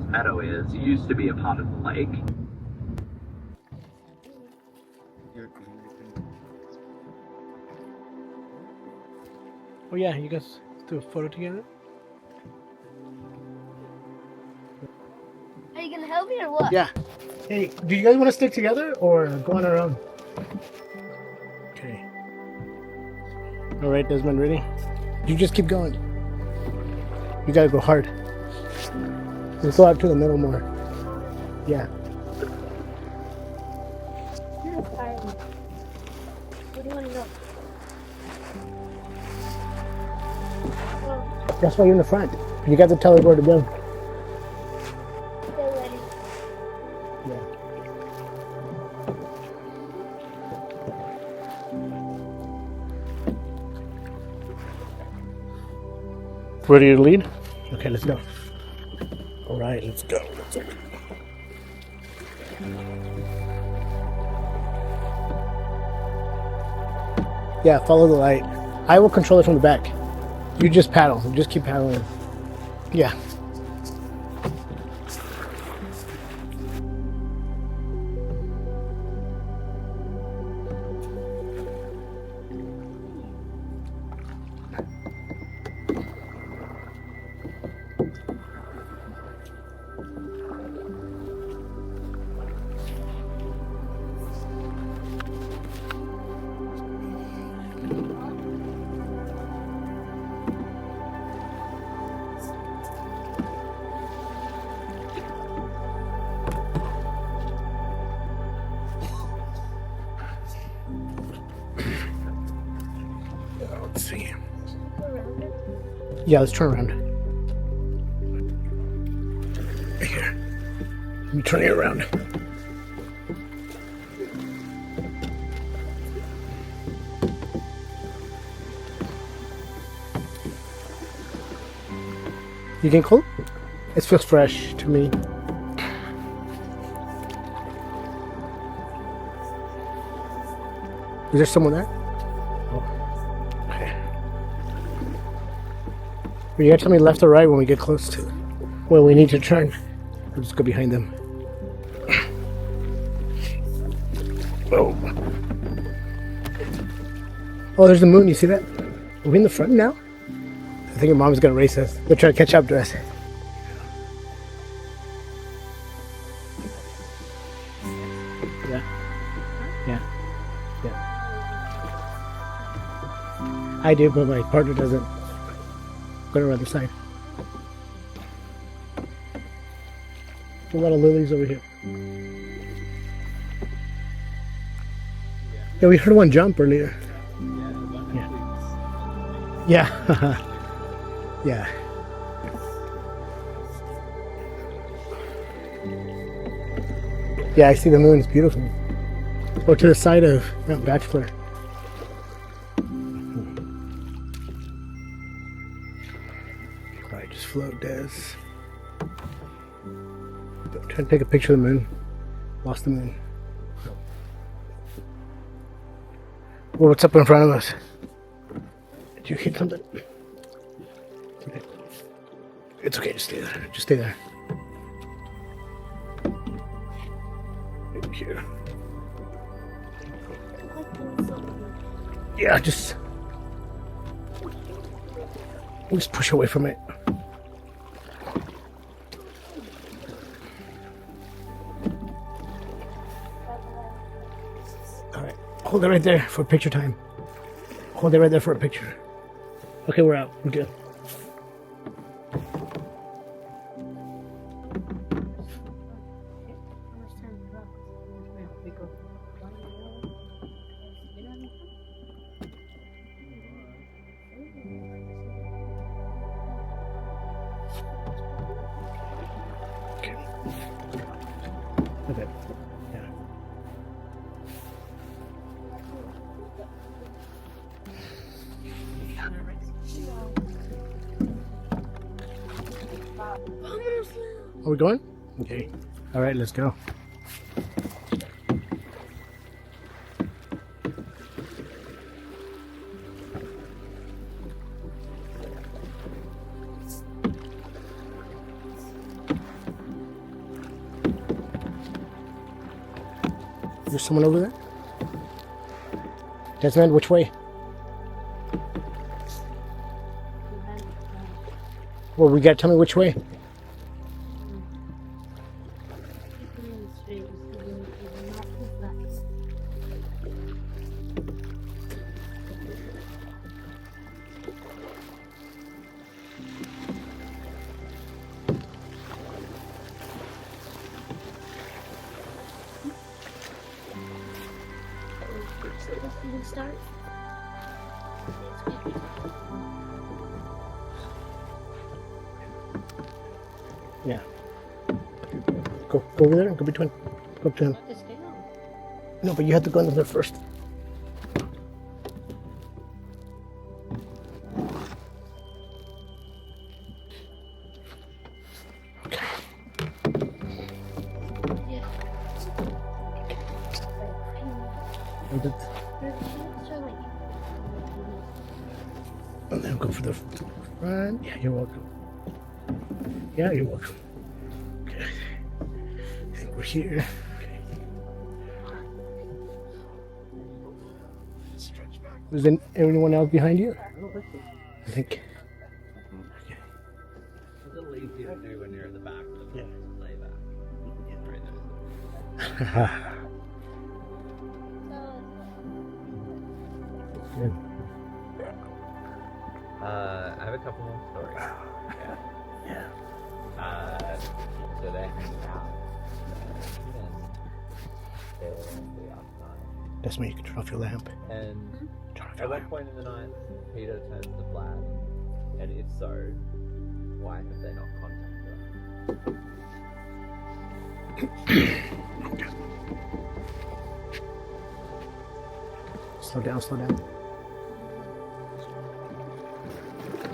meadow is used to be a pond in the lake. Oh yeah, you guys do a photo together? Are you gonna help me or what? Yeah. Hey, do you guys want to stick together or go on our own? Okay. All right, Desmond, ready? You just keep going. You gotta go hard. Let's go out to the middle more. Yeah. You're inspiring me. What do you want to know? Well, That's why you're in the front. You got to tell us where to go. they're ready. Yeah. Ready to lead? Okay, let's go. All right, let's go. Let's go. Yeah, follow the light. I will control it from the back. You just paddle. Just keep paddling. Yeah. Let's see. Around it. Yeah, let's turn around. Here. Let me turn you around. You getting cold? It feels fresh to me. Is there someone there? Oh. Okay. Well, you gotta tell me left or right when we get close to where we need to turn. I'll just go behind them. Oh. Oh, there's the moon. You see that? Are we in the front now? I think your mom's gonna race us. They're trying to catch up to us. Yeah. Yeah. Yeah. I do, but my partner doesn't. Go around the side. A lot of lilies over here. Yeah, we heard one jump earlier. Yeah. Yeah. Yeah. Yeah, I see the moon. It's beautiful. Or to the side of Mount Bachelor. Alright, just float, Des. Trying to take a picture of the moon. Lost the moon. Well, what's up in front of us? Did you hit something? Okay. It's okay, just stay there. Just stay there. Maybe here. Yeah, just push away from it. All right, hold it right there for picture time. Hold it right there for a picture. Okay, we're out. We're good. Okay. Okay. Yeah. Are we going? Okay. All right, let's go. There's someone over there. Desmond, which way? Well, we got to tell me which way. Start. Yeah. Go over there and go between. Go up to him. No, but you have to go under there first. Okay. And then go for the front. Yeah, you're welcome. Yeah, you're welcome. Okay. I think we're here. Okay. Was there anyone else behind you? I think. Okay. Does it leave you anywhere near the back? Yeah. Lay back. Right there. Good. I have a couple more stories. Yeah. So they're hanging out. And they're outside. That's when you can turn off your lamp. And Turn off at your what lamp. point in the night, Peter turns to black? And if so, why have they not contacted us? Slow down, slow down.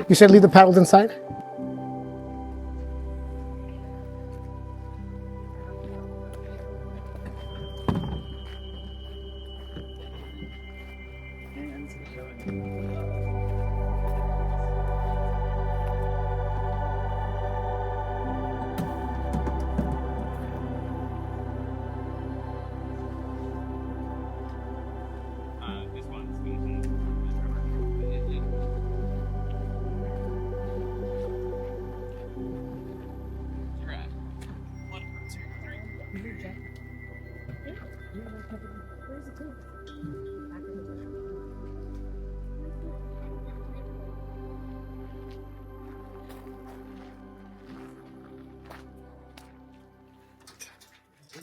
You said leave the paddles inside? This one's